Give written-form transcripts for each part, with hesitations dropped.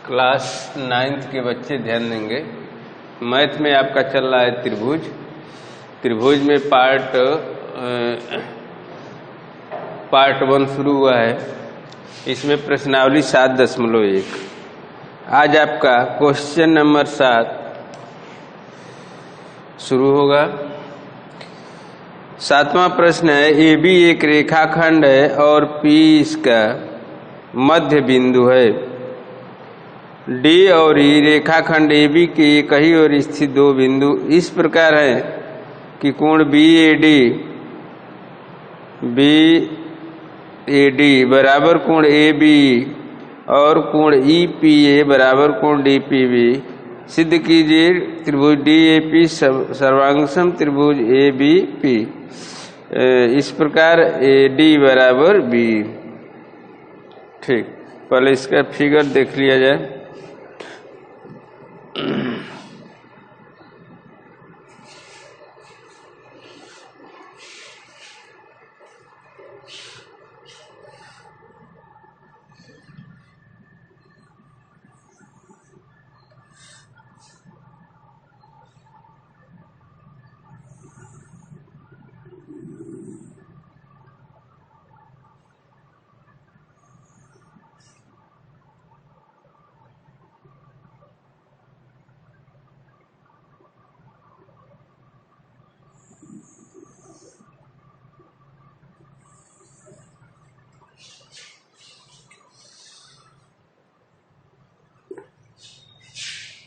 Class 9th के बच्चे ध्यान देंगे। मैथ में आपका चल रहा है त्रिभुज। त्रिभुज में पार्ट 1 शुरू हुआ है। इसमें प्रश्नावली 7.1। आज आपका क्वेश्चन नंबर 7 शुरू होगा। 7वां प्रश्न है, AB एक रेखाखंड है और P इसका मध्य बिंदु है। D और E रेखाखंड AB के एक ही ओर स्थित दो बिंदु इस प्रकार है कि कोण BAD बराबर कोण AB और कोण EPA बराबर कोण DPB। सिद्ध कीजिए त्रिभुज DAP सर्वांगसम त्रिभुज ABP। इस प्रकार AD बराबर B। ठीक, पहले इसका फिगर देख लिया जाए।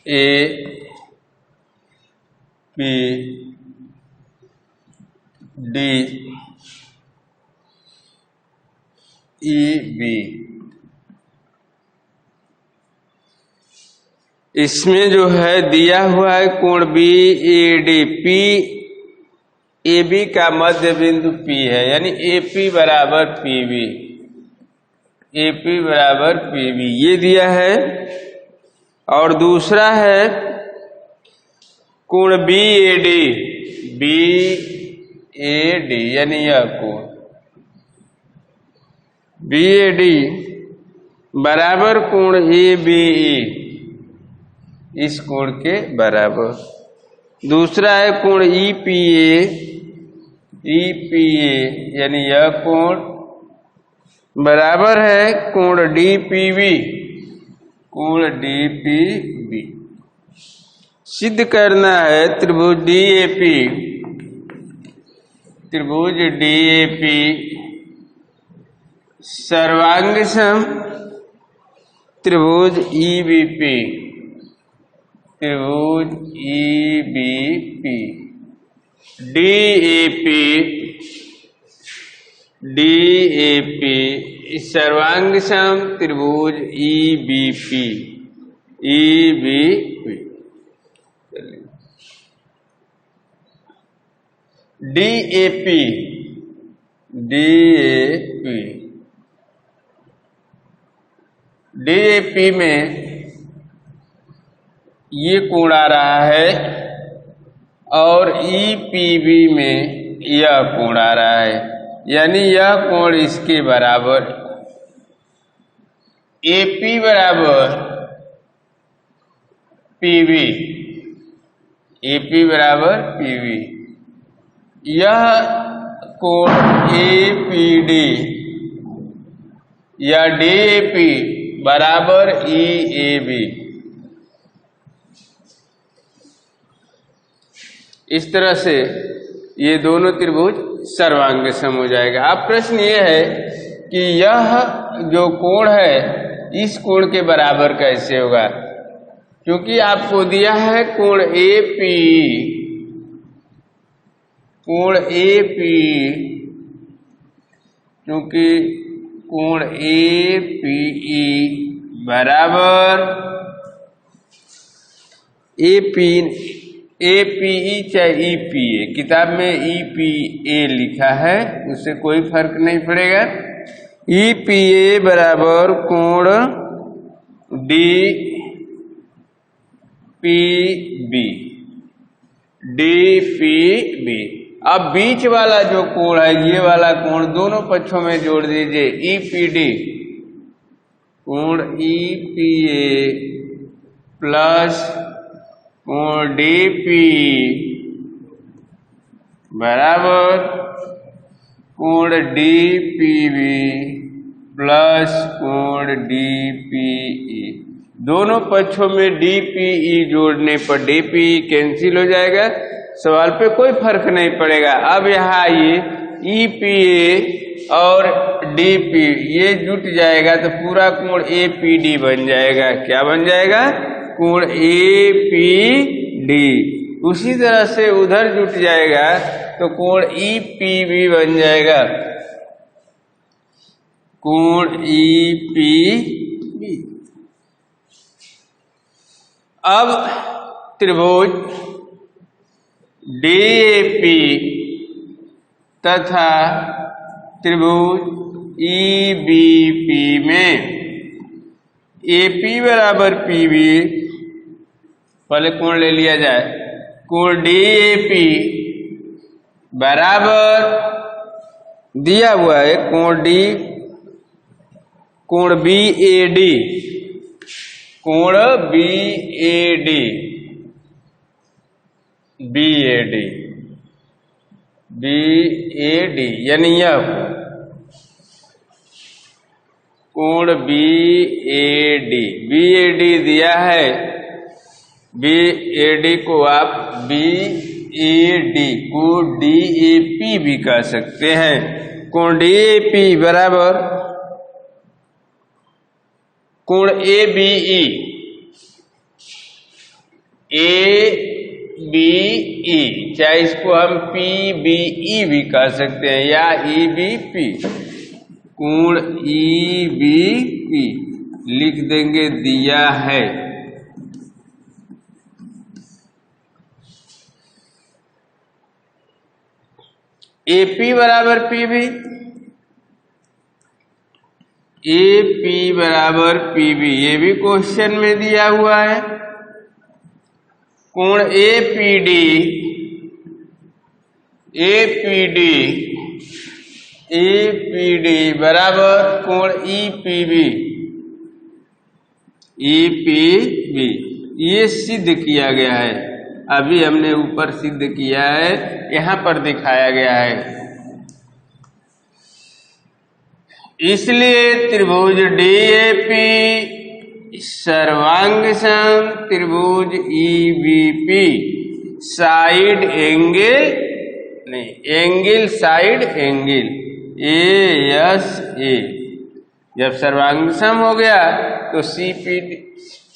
APDEB इसमें जो है दिया हुआ है कोण BAD। AB का मध्य बिंदु P है, यानी AP बराबर PB। AP बराबर PB ये दिया है। और दूसरा है कोण BAD यानी यह कोण BAD बराबर कोण ABE, इस कोण के बराबर। दूसरा है कोण EPA यानी यह कोण बराबर है कोण DPB। सिद्ध करना है त्रिभुज DAP सर्वांगसम त्रिभुज EBP। DAP सर्वांगसम त्रिभुज EBP। DAP में ये कोण आ रहा है और EPB में यह कोण आ रहा है, यानी यह कोण इसके बराबर। AP बराबर PB। यह कोण APD या DAP बराबर EAB। इस तरह से ये दोनों त्रिभुज सर्वांगसम हो जाएगा। अब प्रश्न ये है कि यह जो कोण है इस कोण के बराबर कैसे होगा, क्योंकि आपको दिया है कोण APE, क्योंकि कोण APE बराबर APE चाहे EPA, किताब में EPA लिखा है, उससे कोई फर्क नहीं पड़ेगा। EPA बराबर कोण DPB। अब बीच वाला जो कोण है, ये वाला कोण दोनों पक्षों में जोड़ दीजिए। EPD कोण EPA प्लस कोण DP बराबर कोण DPB प्लस कोण DPE। दोनों पक्षों में DPE जोड़ने पर DPE कैंसिल हो जाएगा, सवाल पे कोई फर्क नहीं पड़ेगा। अब यहाँ ये EPA और DP ये जुट जाएगा तो पूरा कोण APD बन जाएगा। क्या बन जाएगा? कोण APD। उसी तरह से उधर जुट जाएगा तो कोण EPB बन जाएगा, कोण EPB। अब त्रिभुज DAP तथा त्रिभुज EBP में AP बराबर PB, पहले कोण ले लिया जाए, कोण DAP बराबर दिया हुआ है कोण BAD, कोण BAD यानी यह कोण BAD दिया है। BAD को आप BAD को DAP भी कह सकते हैं। कोण DAP बराबर कोण ABE चाहे इसको हम PBE भी कह सकते हैं या EBP, कोण EBP लिख देंगे, दिया है। AP बराबर PB, AP बराबर PB ये भी क्वेश्चन में दिया हुआ है। कोण APD बराबर कोण EPB ये सिद्ध किया गया है। अभी हमने ऊपर सिद्ध किया है, यहाँ पर दिखाया गया है। इसलिए त्रिभुज DAP सर्वांग सम त्रिभुज EBP साइड एंगल नहीं एंगल साइड एंगल ASA जब सर्वांग सम हो गया तो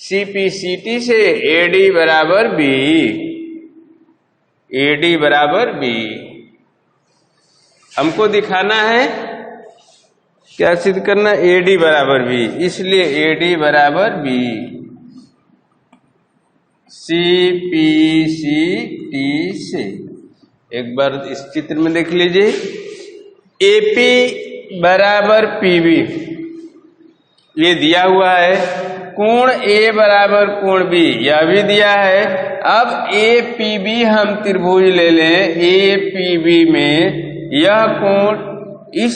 CPCT से AD बराबर B। हमको दिखाना है क्या सिद्ध करना, AD बराबर B, इसलिए AD बराबर B। CPCT से एक बार इस चित्र में देख लीजिए, AP बराबर PB ये दिया हुआ है, कोण A बराबर कोण B यह भी दिया है। अब APB हम त्रिभुज ले लें, APB में यह कोण इस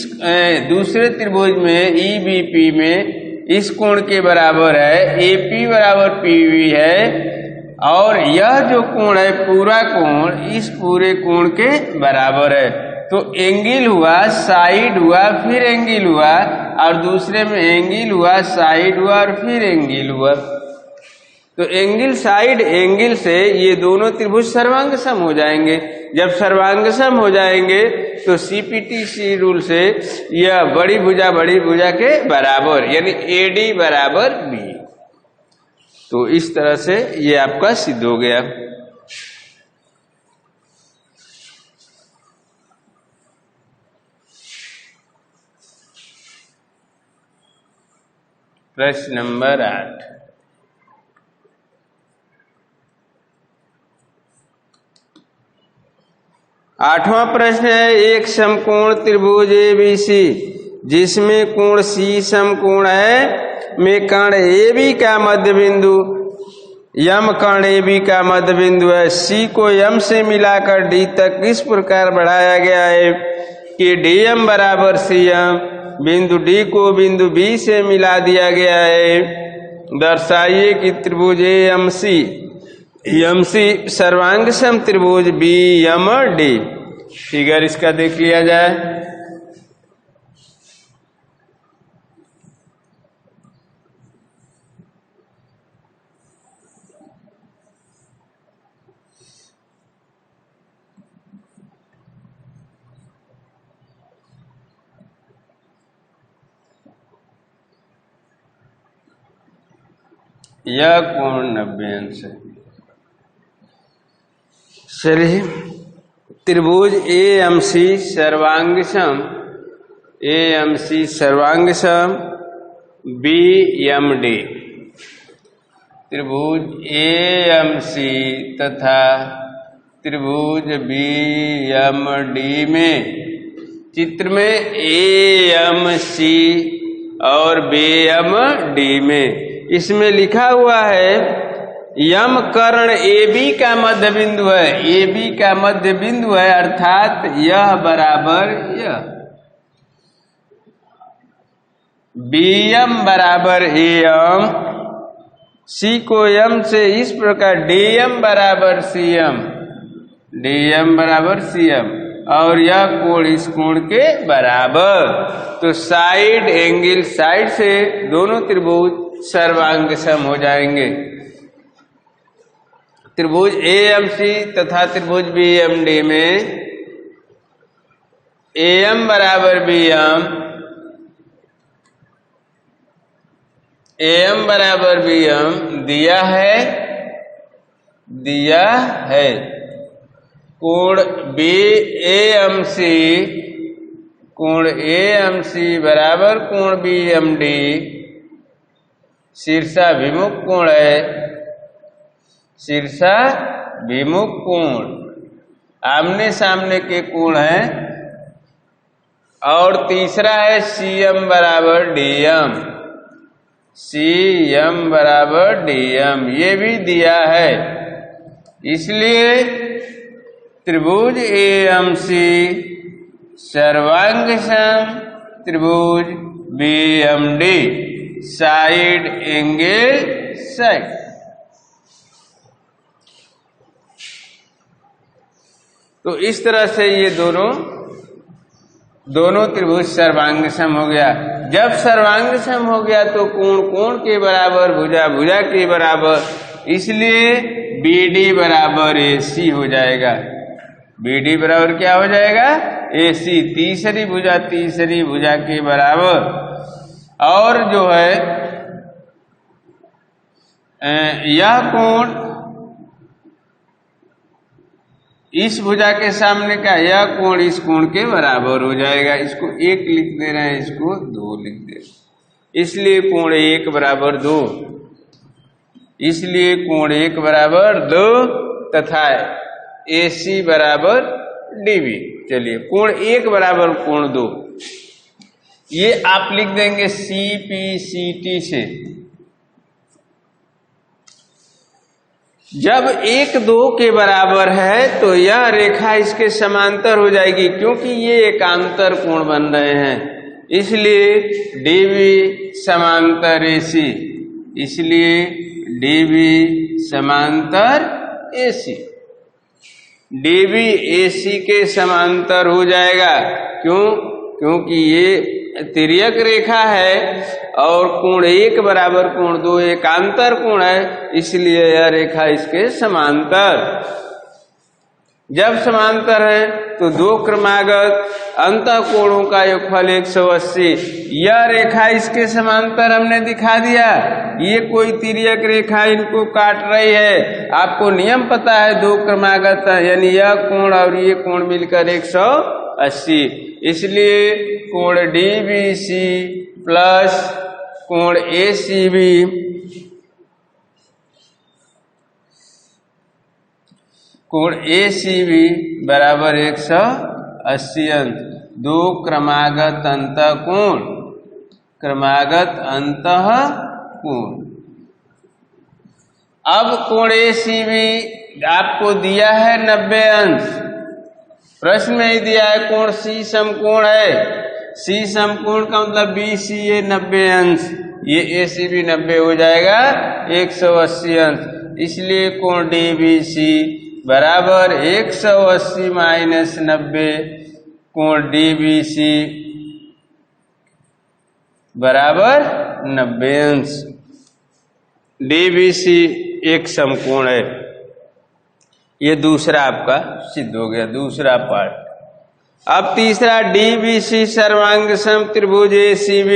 दूसरे त्रिभुज में EBP में इस कोण के बराबर है, AP बराबर PB है, और यह जो कोण है पूरा कोण इस पूरे कोण के बराबर है। तो एंगल हुआ, साइड हुआ, फिर एंगल हुआ, और दूसरे में एंगल हुआ, साइड हुआ और फिर एंगल हुआ। तो एंगल साइड एंगल से ये दोनों त्रिभुज सर्वांग सम हो जाएंगे। जब सर्वांग सम हो जाएंगे तो CPTC रूल से यह बड़ी भुजा के बराबर यानी AD बराबर B। तो इस तरह से ये आपका सिद्ध हो गया। प्रश्न नंबर 8। आठवां प्रश्न है, एक समकोण त्रिभुज ABC जिसमें कोण C समकोण है में कर्ण AB का मध्य बिंदु यम कर्ण AB का मध्य बिंदु है। C को यम से मिलाकर D तक इस प्रकार बढ़ाया गया है कि DM बराबर CM, बिंदु D को बिंदु B से मिला दिया गया है दर्शाइए कि त्रिभुज एएमसी सर्वांग सम त्रिभुज बीएमडी। फिगर इसका देख लिया जाए। यह कोण 90 अंश है। चलिए, त्रिभुज एएमसी सर्वांग सम बीएमडी। त्रिभुज एएमसी तथा त्रिभुज बीएमडी में चित्र में एएमसी और बीएमडी में इसमें लिखा हुआ है यम कर्ण AB का मध्य बिंदु है। AB का मध्य बिंदु है, अर्थात यह बराबर यह। BM बराबर AM, C को M से इस प्रकार DM बराबर CM, DM बराबर CM, और यह कोण इस कोण के बराबर। तो साइड एंगल, साइड से दोनों त्रिभुज सर्वांग सम हो जाएंगे। त्रिभुज एएमसी तथा त्रिभुज बीएमडी में AM बराबर BM, AM बराबर BM दिया है। कोण AMC बराबर कोण BMD शीर्षाभिमुख कोण है। शीर्षाभिमुख कोण आमने सामने के कोण है। और तीसरा है CM बराबर DM, CM बराबर DM, ये भी दिया है। इसलिए त्रिभुज AMC सर्वांग सम त्रिभुज BMD साइड एंगल साइड। तो इस तरह से ये दोनों त्रिभुज सर्वांग सम हो गया। जब सर्वांग सम हो गया तो कोण के बराबर, भुजा के बराबर, इसलिए BD बराबर AC हो जाएगा। BD बराबर क्या हो जाएगा? AC, तीसरी भुजा के बराबर। और जो है यह कोण इस भुजा के सामने का यह कोण इस कोण के बराबर हो जाएगा। इसको 1 लिख दे रहे हैं, इसको 2 लिख दे रहे हैं। इसलिए कोण 1 बराबर 2, इसलिए कोण 1 बराबर 2 तथा AC बराबर DB। चलिए, कोण 1 बराबर कोण 2, ये आप लिख देंगे CPCT से। जब 1 2 के बराबर है तो यह रेखा इसके समांतर हो जाएगी, क्योंकि ये एकांतर कोण बन रहे हैं। इसलिए DB समांतर AC, इसलिए DB समांतर AC, DB AC के समांतर हो जाएगा। क्योंकि ये तिर्यक रेखा है और कोण 1 बराबर कोण 2 एकांतर कोण है, इसलिए यह रेखा इसके समांतर। जब समांतर है तो 2 क्रमागत अंतः कोणों का योगफल 180। यह रेखा इसके समांतर हमने दिखा दिया। ये कोई तिर्यक रेखा इनको काट रही है। आपको नियम पता है, 2 क्रमागत यानी यह कोण और ये कोण मिलकर 180। इसलिए कोण DBC प्लस कोण ACB बराबर 180 अंश। 2 क्रमागत अंतः कोण। अब कोण ACB आपको दिया है 90 अंश। प्रश्न में ही दिया है कोण C समकोण है। C समकोण का मतलब BCA 90 अंश। ये ACB 90 हो जाएगा 180 अंश। इसलिए कोण DBC बराबर 180 माइनस 90 कोण DBC बराबर 90 अंश। DBC एक समकोण है। ये दूसरा आपका सिद्ध हो गया, दूसरा पार्ट। अब तीसरा DBC सर्वांग सम त्रिभुज ACB।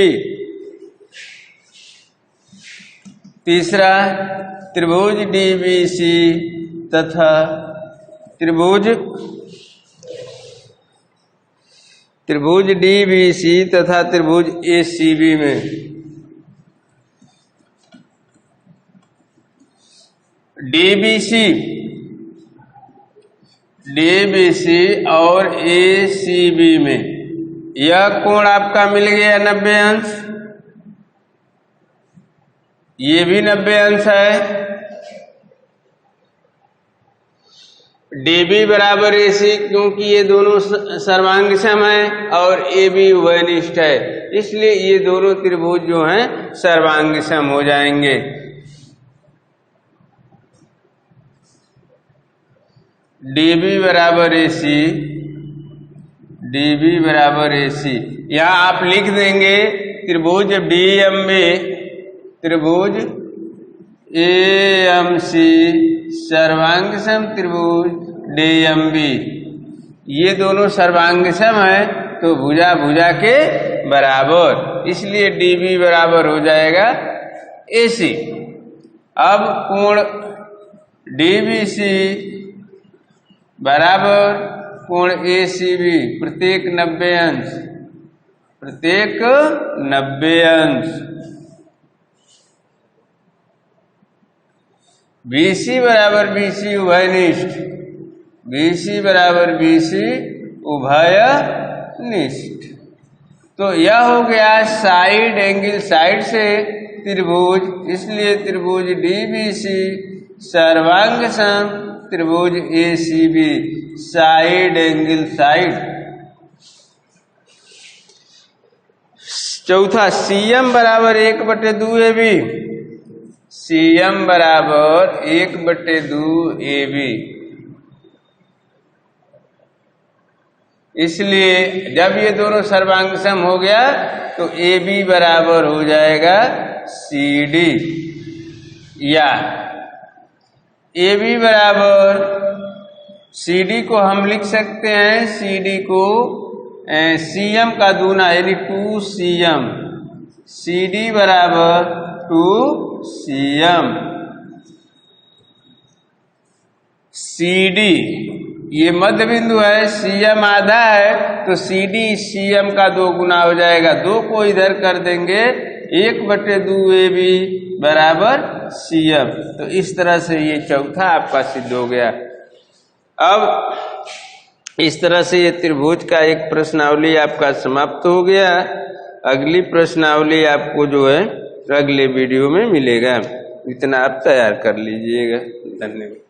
तीसरा त्रिभुज DBC तथा त्रिभुज DBC तथा त्रिभुज ACB में DBC और ACB में यह कोण आपका मिल गया 90 अंश, ये भी 90 अंश है। DB बराबर AC क्योंकि ये दोनों सर्वांग सम है और AB उभयनिष्ठ है, इसलिए ये दोनों त्रिभुज जो हैं सर्वांग सम हो जाएंगे। DB बराबर AC, यहाँ आप लिख देंगे त्रिभुज DMB त्रिभुज AMC सर्वांग सम त्रिभुज DMB, ये दोनों सर्वांग सम है तो भुजा भुजा के बराबर, इसलिए DB बराबर हो जाएगा AC। अब कोण DBC बराबर कोण ACB प्रत्येक 90 अंश, प्रत्येक 90 अंश। BC बराबर BC उभयनिष्ठ, BC बराबर BC उभयनिष्ठ। तो यह हो गया साइड एंगल, साइड से त्रिभुज, इसलिए त्रिभुज DBC सर्वांग सम त्रिभुज ACB साइड एंगल साइड। चौथा CM बराबर 1/2 AB, CM बराबर 1/2 AB। इसलिए जब ये दोनों सर्वांग सम हो गया तो AB बराबर हो जाएगा CD, या AB बराबर CD को हम लिख सकते हैं, CD को CM का दूना यानी 2CM, CD बराबर 2CM। CD ये मध्य बिंदु है, CM आधा है तो CD CM का 2 गुना हो जाएगा, 2 को इधर कर देंगे 1/2 AB बराबर CM। तो इस तरह से ये चौथा आपका सिद्ध हो गया। अब इस तरह से ये त्रिभुज का एक प्रश्नावली आपका समाप्त हो गया। अगली प्रश्नावली आपको जो है अगले वीडियो में मिलेगा, इतना आप तैयार कर लीजिएगा। धन्यवाद।